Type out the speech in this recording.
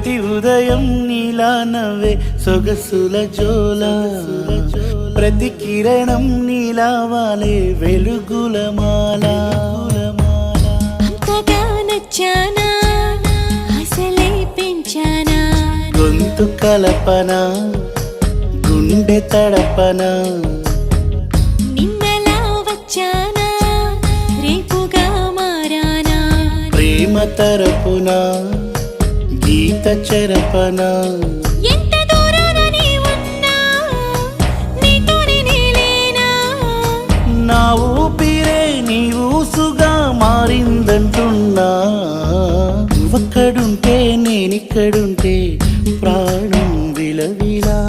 ప్రతి ఉదయం నీలా నవ్వే సొగసుల జోల ప్రతి కిరణం నీలా వాలే వెలుగుల మాల అంతగా నచ్చానా అసలే పెంచానా గొంతు కలపన గుండె తడపన నిన్నలా వచ్చానా రేపుగా మారానా ప్రేమ తరపున గీత చెరపన ఎంత దూరాన నీ ఉన్నా నీతోనే నేలేనా నా ఊపిరే నీ ఊసుగా మారిందంటున్నా నువ్వక్కడుంటే నేనిక్కడుంటే ప్రాణం విలవిలా